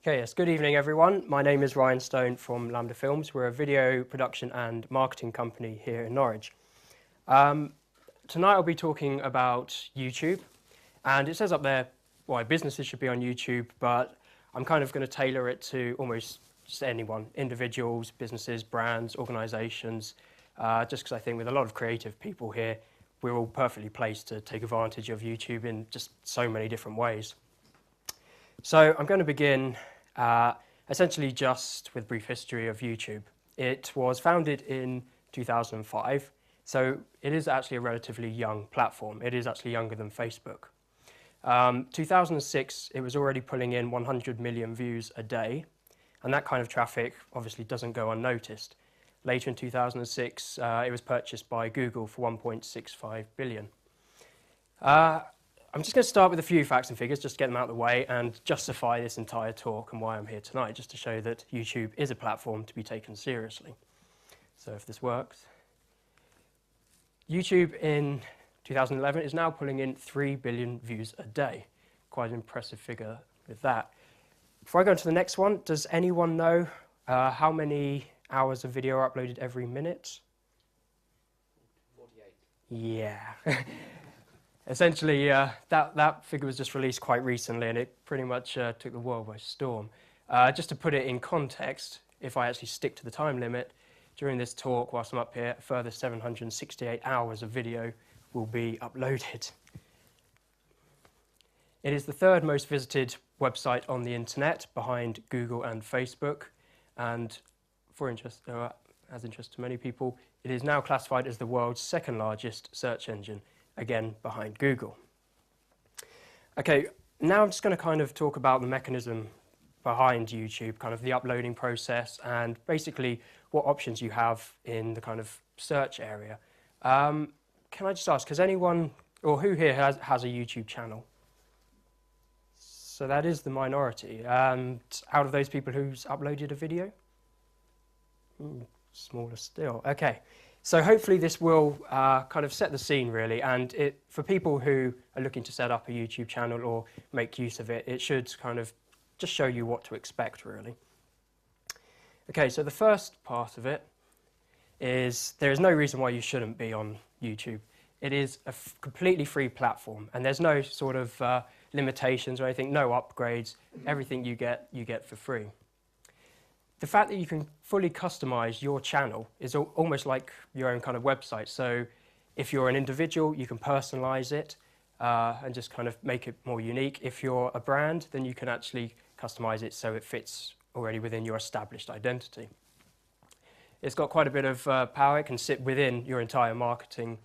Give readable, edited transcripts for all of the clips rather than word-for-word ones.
Okay, yes, good evening everyone. My name is Ryan Stone from Lamda Films. We're a video production and marketing company here in Norwich. Tonight I'll be talking about YouTube, and it says up there why businesses should be on YouTube, but I'm kind of going to tailor it to almost just anyone, individuals, businesses, brands, organisations, just because I think with a lot of creative people here, we're all perfectly placed to take advantage of YouTube in just so many different ways. So I'm going to begin essentially just with a brief history of YouTube. It was founded in 2005, so it is actually a relatively young platform. It is actually younger than Facebook. 2006, it was already pulling in 100 million views a day, and that kind of traffic obviously doesn't go unnoticed. Later in 2006, it was purchased by Google for 1.65 billion. I'm just going to start with a few facts and figures, just to get them out of the way and justify this entire talk and why I'm here tonight, just to show that YouTube is a platform to be taken seriously. So if this works. YouTube in 2011 is now pulling in 3 billion views a day. Quite an impressive figure with that. Before I go on to the next one, does anyone know how many hours of video are uploaded every minute? 48. Yeah. Essentially, that figure was just released quite recently, and it pretty much took the world by storm. Just to put it in context, if I actually stick to the time limit, during this talk, whilst I'm up here, a further 768 hours of video will be uploaded. It is the third most visited website on the internet, behind Google and Facebook, and as interest to many people, it is now classified as the world's second largest search engine, again behind Google. Okay, now I'm just going to kind of talk about the mechanism behind YouTube, kind of the uploading process and basically what options you have in the kind of search area. Can I just ask, has anyone, or who here has a YouTube channel? So that is the minority. And out of those people who's uploaded a video? Smaller still. Okay. So hopefully this will kind of set the scene really, and for people who are looking to set up a YouTube channel or make use of it, it should kind of just show you what to expect really. Okay, so the first part of it is there is no reason why you shouldn't be on YouTube. It is a completely free platform, and there's no sort of limitations or anything, no upgrades. Everything you get for free. The fact that you can fully customize your channel is almost like your own kind of website. So if you're an individual, you can personalize it and just kind of make it more unique. If you're a brand, then you can actually customize it so it fits already within your established identity. It's got quite a bit of power. It can sit within your entire marketing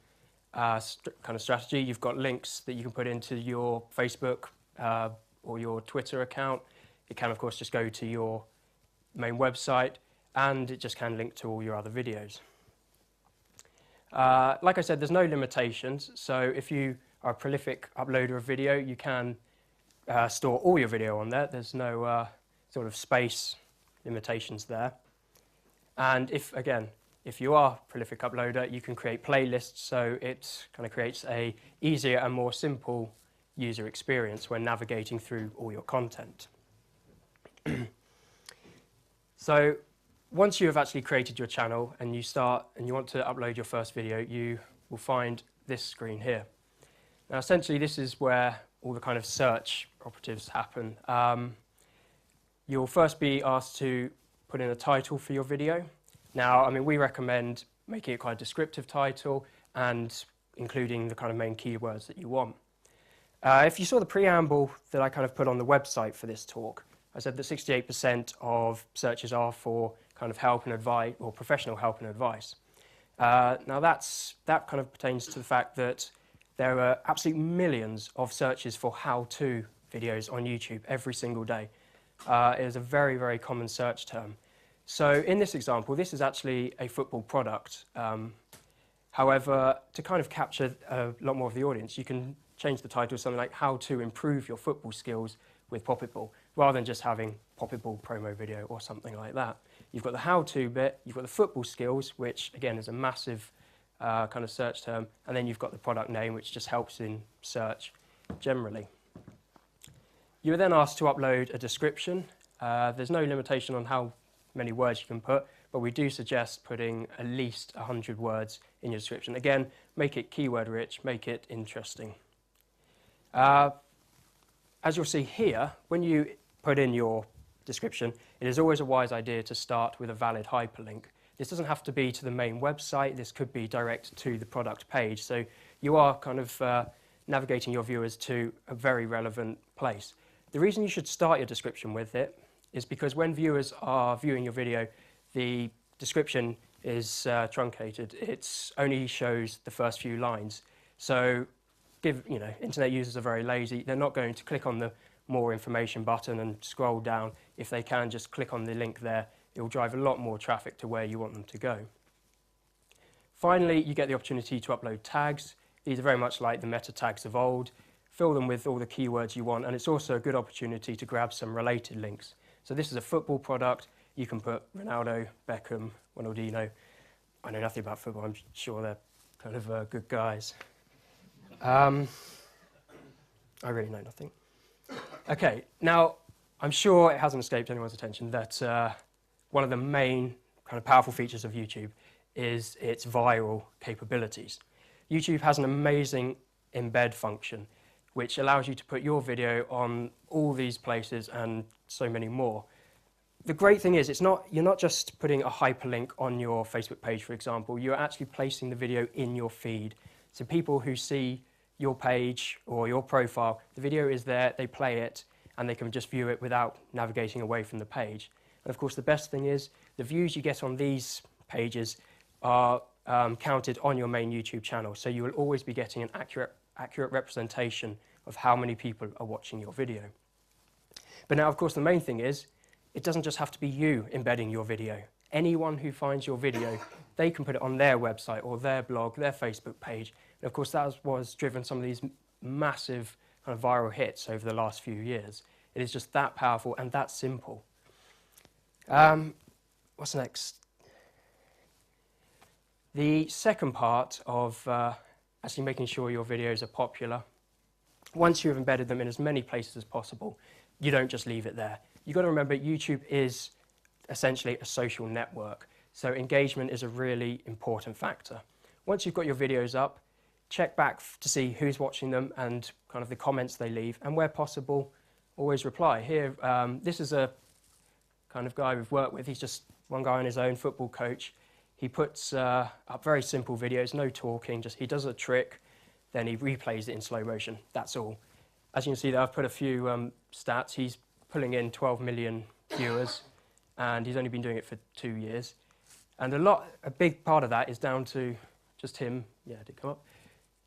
kind of strategy. You've got links that you can put into your Facebook or your Twitter account. It can, of course, just go to your main website, and it just can link to all your other videos. Like I said, there's no limitations, so if you are a prolific uploader of video, you can store all your video on there. There's no sort of space limitations there. And if you are a prolific uploader, you can create playlists, so it kind of creates a easier and more simple user experience when navigating through all your content. So once you have actually created your channel and you want to upload your first video, you will find this screen here. Now essentially this is where all the kind of search operatives happen. You'll first be asked to put in a title for your video. Now, I mean, we recommend making it quite a descriptive title and including the kind of main keywords that you want. If you saw the preamble that I kind of put on the website for this talk, I said that 68% of searches are for kind of help and advice, or professional help and advice. Now that kind of pertains to the fact that there are absolute millions of searches for how-to videos on YouTube every single day. It is a very, very common search term. So in this example, this is actually a football product. However, to kind of capture a lot more of the audience, you can change the title to something like How to Improve Your Football Skills with Poppetball, rather than just having Poppetball promo video or something like that. You've got the how-to bit, you've got the football skills, which again is a massive kind of search term, and then you've got the product name, which just helps in search generally. You are then asked to upload a description, There's no limitation on how many words you can put, but we do suggest putting at least 100 words in your description. Again, make it keyword rich, make it interesting. As you'll see here, when you put in your description, it is always a wise idea to start with a valid hyperlink. This doesn't have to be to the main website, this could be direct to the product page, so you are kind of navigating your viewers to a very relevant place. The reason you should start your description with it is because when viewers are viewing your video, the description is truncated. It only shows the first few lines. So internet users are very lazy. They're not going to click on the more information button and scroll down. If they can just click on the link there, it will drive a lot more traffic to where you want them to go. Finally, you get the opportunity to upload tags. These are very much like the meta tags of old. Fill them with all the keywords you want, and it's also a good opportunity to grab some related links. So this is a football product. You can put Ronaldo, Beckham, Ronaldinho. I know nothing about football. I'm sure they're kind of good guys. I really know nothing. Okay, now I'm sure it hasn't escaped anyone's attention that one of the main kind of powerful features of YouTube is its viral capabilities. YouTube has an amazing embed function which allows you to put your video on all these places and so many more. The great thing is you're not just putting a hyperlink on your Facebook page, for example, you're actually placing the video in your feed. So people who see your page or your profile, the video is there, they play it, and they can just view it without navigating away from the page. And of course, the best thing is the views you get on these pages are counted on your main YouTube channel. So you will always be getting an accurate representation of how many people are watching your video. But now, of course, the main thing is it doesn't just have to be you embedding your video. Anyone who finds your video, they can put it on their website or their blog, their Facebook page. And of course, that was driven some of these massive kind of viral hits over the last few years. It is just that powerful and that simple. What's next? The second part of actually making sure your videos are popular, once you've embedded them in as many places as possible, you don't just leave it there. You've got to remember YouTube is essentially a social network, so engagement is a really important factor. Once you've got your videos up, check back to see who's watching them and kind of the comments they leave, and where possible, always reply. Here, this is a kind of guy we've worked with. He's just one guy on his own, football coach. He puts up very simple videos, no talking, just he does a trick, then he replays it in slow motion. That's all. As you can see there, I've put a few stats. He's pulling in 12 million viewers, and he's only been doing it for 2 years. And a big part of that is down to just him, yeah, it did come up,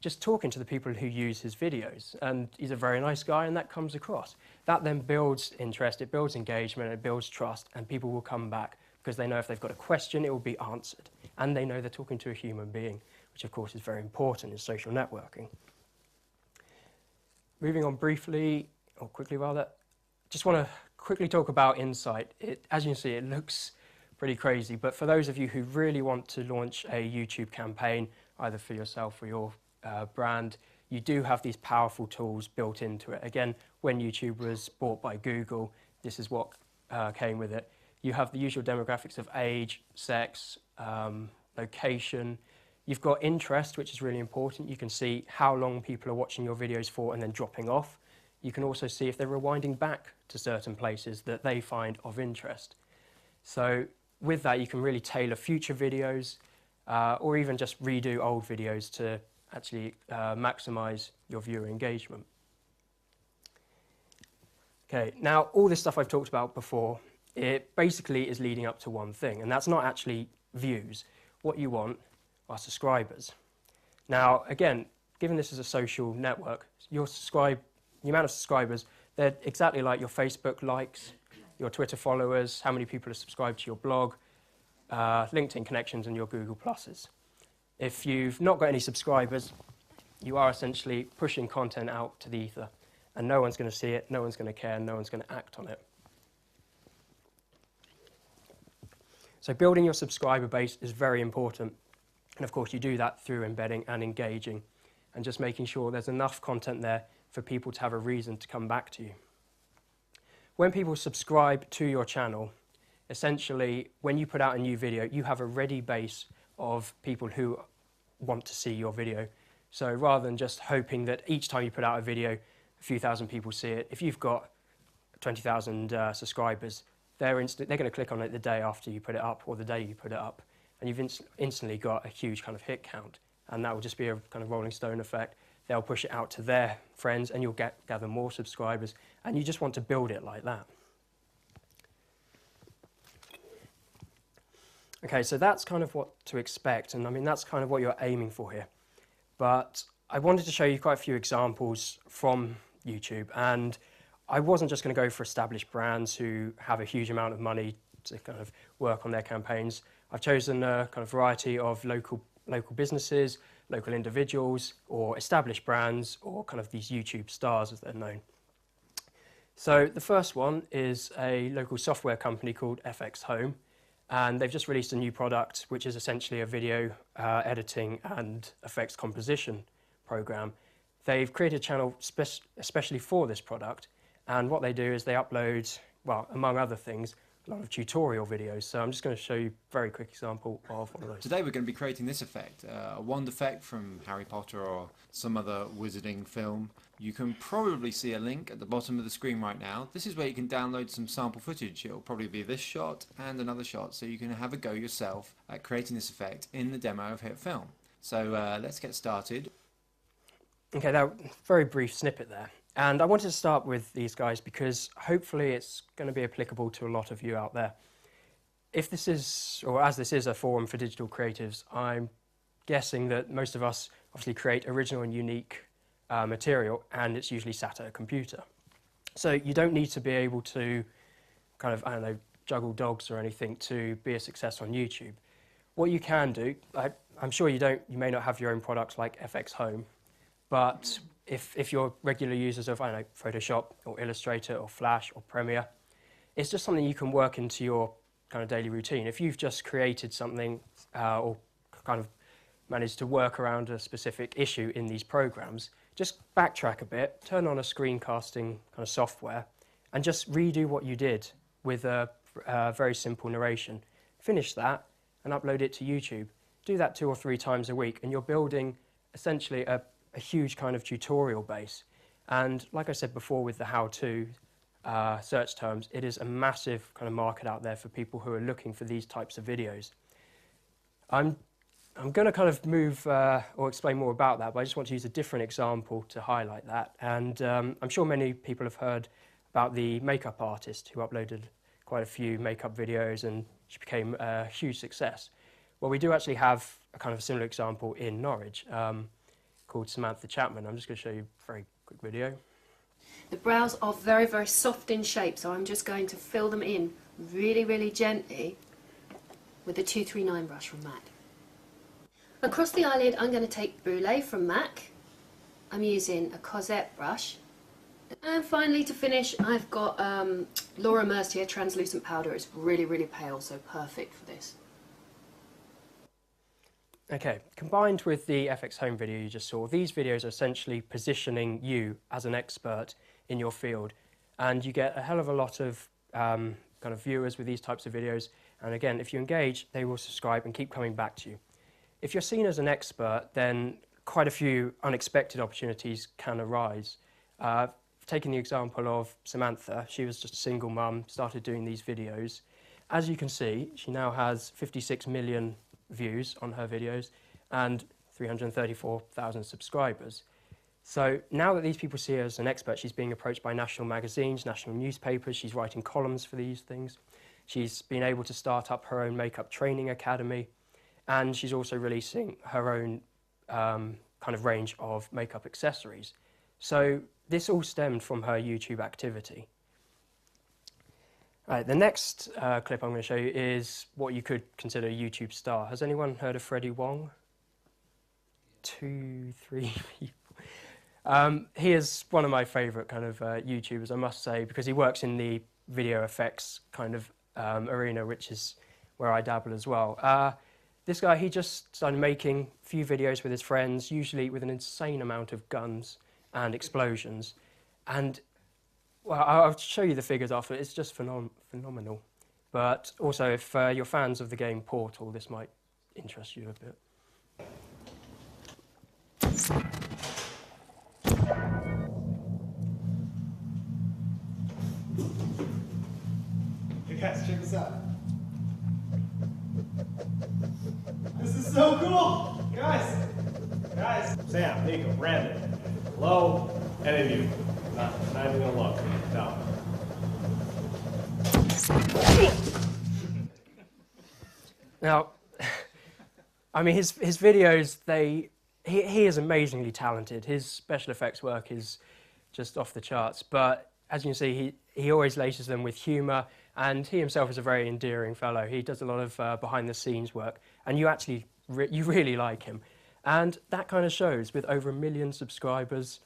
just talking to the people who use his videos. And he's a very nice guy, and that comes across. That then builds interest, it builds engagement, it builds trust, and people will come back because they know if they've got a question, it will be answered. And they know they're talking to a human being, which of course is very important in social networking. Moving on briefly, or quickly rather, just want to quickly talk about Insight. As you can see, it looks pretty crazy, but for those of you who really want to launch a YouTube campaign, either for yourself or your brand, you do have these powerful tools built into it. Again, when YouTube was bought by Google, this is what came with it. You have the usual demographics of age, sex, location. You've got interest, which is really important. You can see how long people are watching your videos for and then dropping off. You can also see if they're rewinding back to certain places that they find of interest. So with that, you can really tailor future videos or even just redo old videos to actually maximize your viewer engagement. Okay, now all this stuff I've talked about before, it basically is leading up to one thing, and that's not actually views. What you want are subscribers. Now, again, given this is a social network, the amount of subscribers, they're exactly like your Facebook likes, your Twitter followers, how many people are subscribed to your blog, LinkedIn connections, and your Google Pluses. If you've not got any subscribers, you are essentially pushing content out to the ether, and no one's going to see it, no one's going to care, no one's going to act on it. So building your subscriber base is very important, and of course you do that through embedding and engaging, and just making sure there's enough content there for people to have a reason to come back to you. when people subscribe to your channel, essentially, when you put out a new video, you have a ready base of people who want to see your video. So rather than just hoping that each time you put out a video, a few thousand people see it, if you've got 20,000 subscribers, they're going to click on it the day after you put it up or the day you put it up, and you've instantly got a huge kind of hit count, and that will just be a kind of rolling stone effect. They'll push it out to their friends, and you'll gather more subscribers, and you just want to build it like that. Okay, so that's kind of what to expect, and I mean that's kind of what you're aiming for here. But I wanted to show you quite a few examples from YouTube, and I wasn't just going to go for established brands who have a huge amount of money to kind of work on their campaigns. I've chosen a kind of variety of local businesses, local individuals, or established brands, or kind of these YouTube stars as they're known. So the first one is a local software company called FX Home, and they've just released a new product which is essentially a video editing and effects composition program. They've created a channel especially for this product, and what they do is they upload, well, among other things, a lot of tutorial videos. So I'm just going to show you a very quick example of one of those. Today we're going to be creating this effect, a wand effect from Harry Potter or some other wizarding film. You can probably see a link at the bottom of the screen right now. This is where you can download some sample footage. It'll probably be this shot and another shot, so you can have a go yourself at creating this effect in the demo of Hit Film. So let's get started. Okay, that very brief snippet there. And I wanted to start with these guys because hopefully it's going to be applicable to a lot of you out there. If this is, or as this is a forum for digital creatives, I'm guessing that most of us obviously create original and unique material, and it's usually sat at a computer. So you don't need to be able to kind of, I don't know, juggle dogs or anything to be a success on YouTube. What you can do, I'm sure you may not have your own products like FX Home, but if you're regular users of, I don't know, Photoshop or Illustrator or Flash or Premiere, it's just something you can work into your kind of daily routine. If you've just created something or kind of managed to work around a specific issue in these programs, just backtrack a bit, turn on a screencasting kind of software, and just redo what you did with a very simple narration. Finish that and upload it to YouTube. Do that 2 or 3 times a week, and you're building essentially a huge kind of tutorial base. And like I said before with the how-to search terms, it is a massive kind of market out there for people who are looking for these types of videos. I'm going to kind of move or explain more about that, but I just want to use a different example to highlight that. And I'm sure many people have heard about the makeup artist who uploaded quite a few makeup videos and she became a huge success. Well, we do actually have a kind of similar example in Norwich called Samantha Chapman. I'm just going to show you a very quick video. The brows are very, very soft in shape, so I'm just going to fill them in really, really gently with the 239 brush from MAC. Across the eyelid, I'm going to take Brûlé from MAC. I'm using a Cosette brush. And finally, to finish, I've got Laura Mercier translucent powder. It's really, really pale, so perfect for this. Okay, combined with the FX Home video you just saw, these videos are essentially positioning you as an expert in your field, and you get a hell of a lot of kind of viewers with these types of videos, and again, if you engage, they will subscribe and keep coming back to you. If you're seen as an expert, then quite a few unexpected opportunities can arise. Taking the example of Samantha, she was just a single mum, started doing these videos. As you can see, she now has 56 million views on her videos and 334,000 subscribers. So now that these people see her as an expert, she's being approached by national magazines, national newspapers, she's writing columns for these things. She's been able to start up her own makeup training academy, and she's also releasing her own kind of range of makeup accessories. So this all stemmed from her YouTube activity. Right, the next clip I'm going to show you is what you could consider a YouTube star. Has anyone heard of Freddie Wong? 2, 3 people. He is one of my favourite kind of YouTubers, I must say, because he works in the video effects kind of arena, which is where I dabble as well. This guy, he just started making a few videos with his friends, usually with an insane amount of guns and explosions. And well, I'll show you the figures after. It's just phenomenal. But also, if you're fans of the game Portal, this might interest you a bit. Hey guys, check this out. This is so cool! Guys! Sam, Nico, Brandon. Hello? Any of you. Not even gonna look. No. Now, I mean, his videos, he is amazingly talented. His special effects work is just off the charts. But as you can see, he always laces them with humour, and he himself is a very endearing fellow. He does a lot of behind-the-scenes work, and you really like him. And that kind of shows with over 1 million subscribers,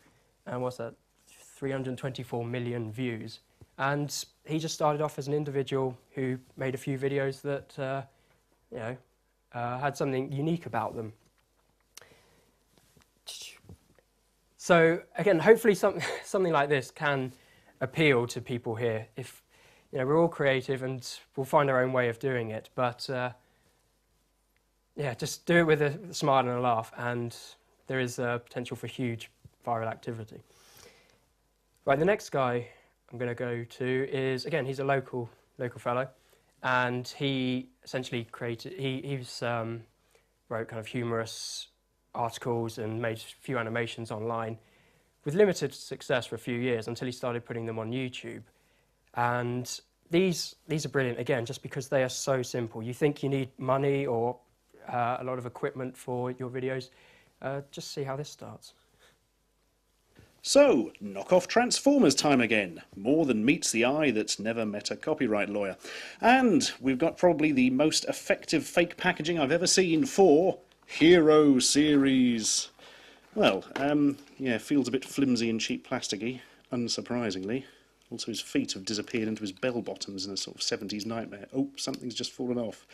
and what's that, 324 million views. And he just started off as an individual who made a few videos that, had something unique about them. So again, hopefully something like this can appeal to people here. If we're all creative and we'll find our own way of doing it, but just do it with a smile and a laugh, and there is potential for huge viral activity. Right, the next guy I'm going to go to is, again, he's a local fellow, and he essentially wrote kind of humorous articles and made a few animations online with limited success for a few years until he started putting them on YouTube. And these are brilliant, again, just because they are so simple. You think you need money or a lot of equipment for your videos, just see how this starts. So, knockoff Transformers time again. More than meets the eye that's never met a copyright lawyer. And we've got probably the most effective fake packaging I've ever seen for Hero Series. Well, feels a bit flimsy and cheap plasticky, unsurprisingly. Also, his feet have disappeared into his bell bottoms in a sort of 70s nightmare. Oh, something's just fallen off.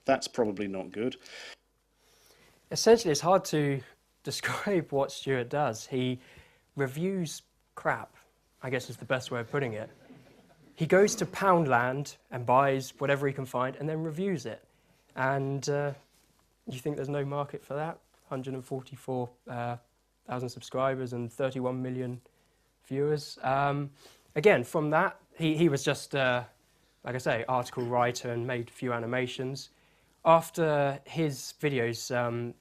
That's probably not good. Essentially, it's hard to describe what Stuart does. He reviews crap, I guess is the best way of putting it. He goes to Poundland and buys whatever he can find and then reviews it. And you think there's no market for that? 144,000 subscribers and 31 million viewers. Again, from that, he was just, like I say, article writer and made a few animations. After his videos,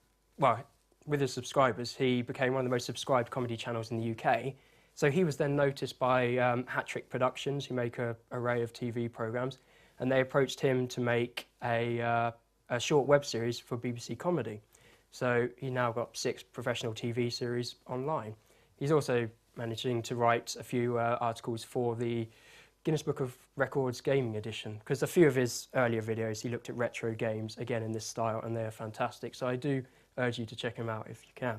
with his subscribers, he became one of the most subscribed comedy channels in the UK. So he was then noticed by Hat Trick Productions, who make an array of TV programmes, and they approached him to make a short web series for BBC Comedy. So he now got 6 professional TV series online. He's also managing to write a few articles for the Guinness Book of Records Gaming Edition, because a few of his earlier videos he looked at retro games, again in this style, and they're fantastic. So I do urge you to check him out if you can.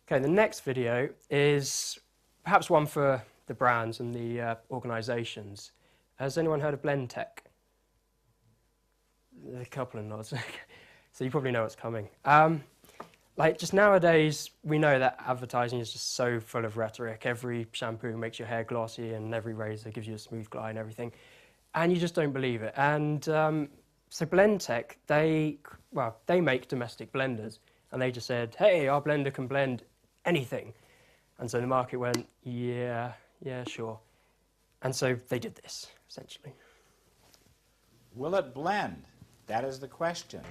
Okay, the next video is perhaps one for the brands and the organisations. Has anyone heard of BlendTech? A couple of nods. So you probably know what's coming. Just nowadays, we know that advertising is just so full of rhetoric. Every shampoo makes your hair glossy and every razor gives you a smooth glide and everything. And you just don't believe it. And so BlendTech, they make domestic blenders. And they just said, hey, our blender can blend anything. And so the market went, yeah, sure. And so they did this, essentially. Will it blend? That is the question.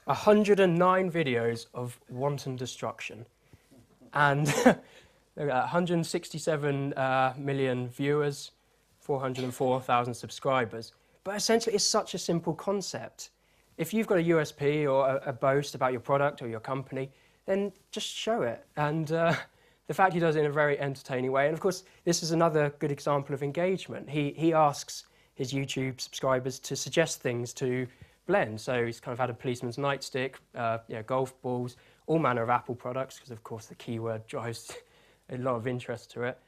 109 videos of wanton destruction, and 167 million viewers, 404,000 subscribers. But essentially, it's such a simple concept. If you've got a USP or a boast about your product or your company, then just show it. And the fact he does it in a very entertaining way. And of course, this is another good example of engagement. He asks his YouTube subscribers to suggest things to blend. So he's kind of had a policeman's nightstick, golf balls, all manner of Apple products, because of course the keyword drives a lot of interest to it.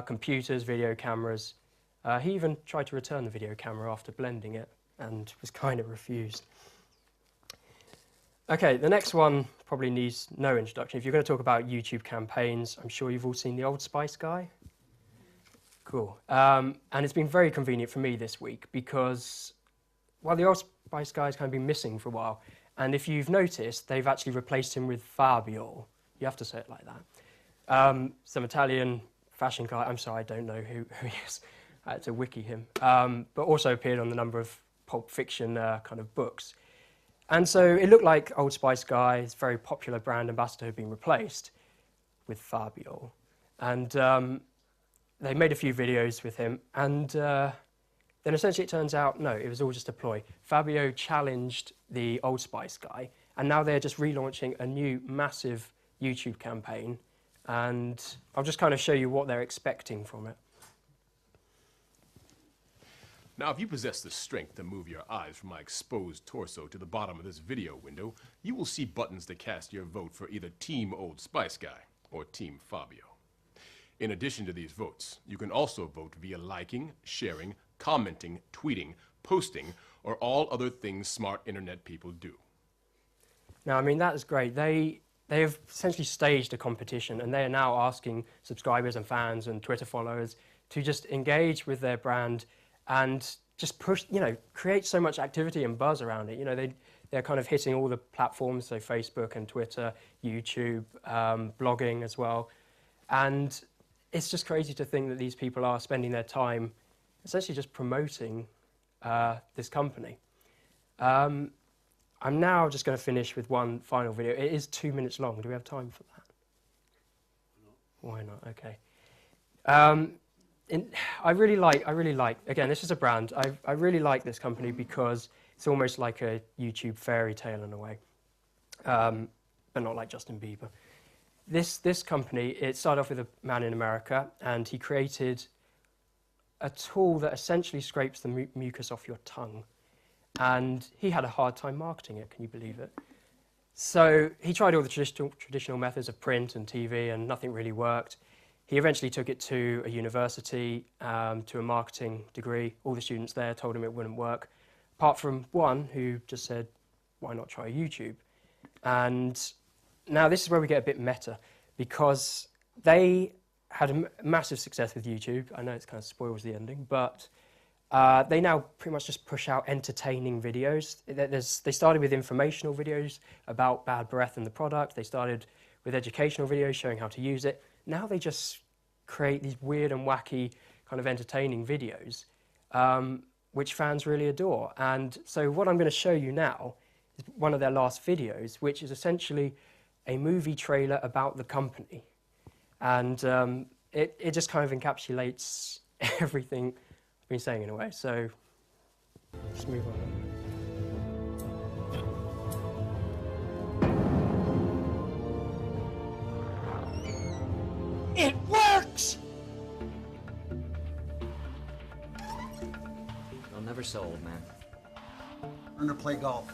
Computers, video cameras. He even tried to return the video camera after blending it and was kind of refused. Okay, the next one probably needs no introduction. If you're going to talk about YouTube campaigns, I'm sure you've all seen the Old Spice guy. Cool. And it's been very convenient for me this week because, well, the Old Spice guy's kind of been missing for a while. And if you've noticed, they've actually replaced him with Fabio. You have to say it like that. Some Italian fashion guy. I'm sorry, I don't know who he is. I had to wiki him. But also appeared on a number of Pulp Fiction kind of books. And so it looked like Old Spice guy, his very popular brand ambassador, had been replaced with Fabio. And they made a few videos with him. And then essentially it turns out, no, it was all just a ploy. Fabio challenged the Old Spice guy. And now they're just relaunching a new massive YouTube campaign. And I'll just kind of show you what they're expecting from it. Now, if you possess the strength to move your eyes from my exposed torso to the bottom of this video window, you will see buttons to cast your vote for either Team Old Spice Guy or Team Fabio. In addition to these votes, you can also vote via liking, sharing, commenting, tweeting, posting, or all other things smart internet people do. Now, I mean, that is great. They have essentially staged a competition, and they are now asking subscribers and fans and Twitter followers to just engage with their brand and just push, create so much activity and buzz around it. They're kind of hitting all the platforms, so Facebook and Twitter, YouTube, blogging as well. And it's just crazy to think that these people are spending their time essentially just promoting this company. I'm now just going to finish with one final video. It is 2 minutes long. Do we have time for that? Why not? Okay. I really like, again, this is a brand. I really like this company because it's almost like a YouTube fairy tale in a way, but not like Justin Bieber. This company, it started off with a man in America, and he created a tool that essentially scrapes the mucus off your tongue. And he had a hard time marketing it, can you believe it? So he tried all the traditional methods of print and TV, and nothing really worked. He eventually took it to a university, to a marketing degree. All the students there told him it wouldn't work, apart from one who just said, why not try YouTube? And now this is where we get a bit meta, because they had a massive success with YouTube. I know it kind of spoils the ending, but they now pretty much just push out entertaining videos. They started with informational videos about bad breath and the product. They started with educational videos showing how to use it. Now they just create these weird and wacky kind of entertaining videos, which fans really adore. And so what I'm going to show you now is one of their last videos, which is essentially a movie trailer about the company. And it just kind of encapsulates everything I've been saying in a way. So just move on. It works! I'll never so old, man. Learn to play golf.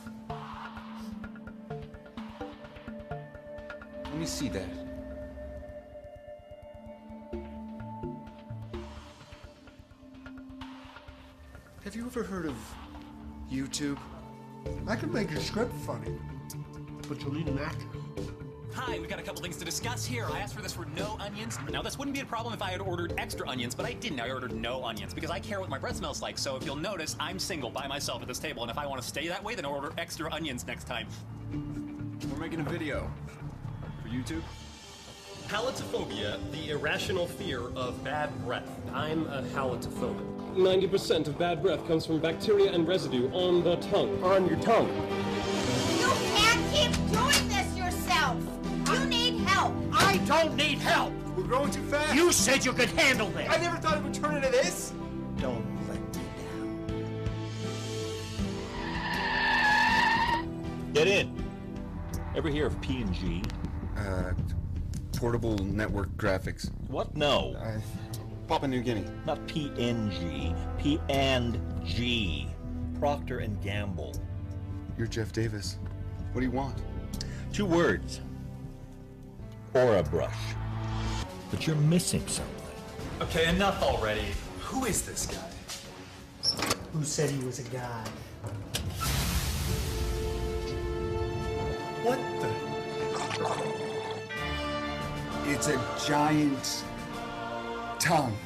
Let me see that. Have you ever heard of YouTube? I can make your script funny, but you'll need an actor. Hi, we've got a couple things to discuss here. I asked for this for no onions. Now, this wouldn't be a problem if I had ordered extra onions, but I didn't. I ordered no onions because I care what my breath smells like. So if you'll notice, I'm single by myself at this table, and if I want to stay that way, then I'll order extra onions next time. We're making a video for YouTube. Halitophobia, the irrational fear of bad breath. I'm a halitophobic. 90% of bad breath comes from bacteria and residue on the tongue. On your tongue. You can't keep doing this yourself. You need help. I don't need help. We're growing too fast. You said you could handle this. I never thought it would turn into this. Don't let me down. Get in. Ever hear of P&G? Portable network graphics. What? No. Papua New Guinea. Not PNG. P&G. Procter & Gamble. You're Jeff Davis. What do you want? 2 words. Aura brush. But you're missing something. Okay, enough already. Who is this guy? Who said he was a guy? What the? It's a giant tongue.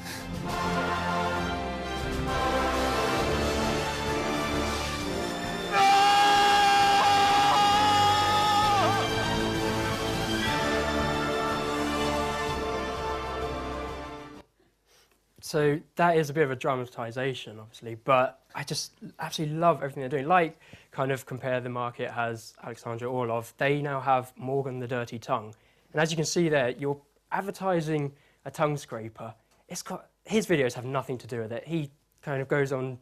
So that is a bit of a dramatization, obviously, but I just absolutely love everything they're doing. Like, kind of Compare the Market has Alexandra Orlov. They now have Morgan the Dirty Tongue. And as you can see there, you're advertising a tongue scraper. His videos have nothing to do with it. He kind of goes on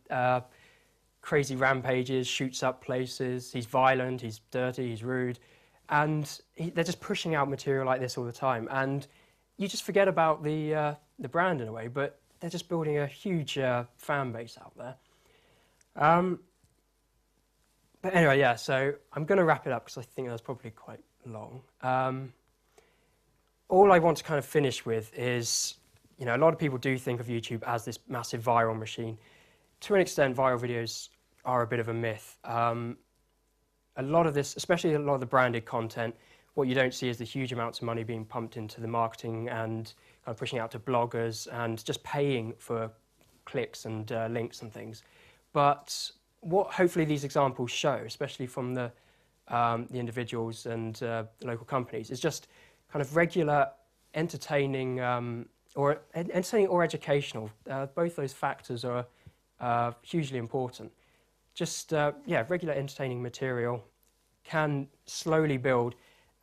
crazy rampages, shoots up places. He's violent, he's dirty, he's rude. And they're just pushing out material like this all the time. And you just forget about the brand in a way, but they're just building a huge fan base out there. But anyway, yeah, so I'm going to wrap it up because I think that's probably quite long. All I want to kind of finish with is, you know, a lot of people do think of YouTube as this massive viral machine. To an extent, viral videos are a bit of a myth. A lot of this, especially a lot of the branded content, what you don't see is the huge amounts of money being pumped into the marketing and kind of pushing out to bloggers and just paying for clicks and links and things. But what hopefully these examples show, especially from the individuals and the local companies, is just kind of regular entertaining or educational. Both those factors are hugely important. Just regular entertaining material can slowly build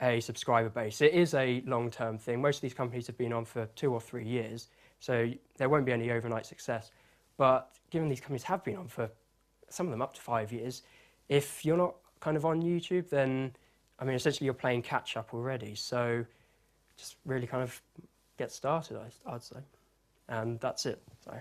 a subscriber base. It is a long-term thing. Most of these companies have been on for 2 or 3 years, so there won't be any overnight success. But given these companies have been on for, some of them up to 5 years, if you're not kind of on YouTube, then, I mean, essentially you're playing catch-up already. So just really kind of get started, I'd say. And that's it. So.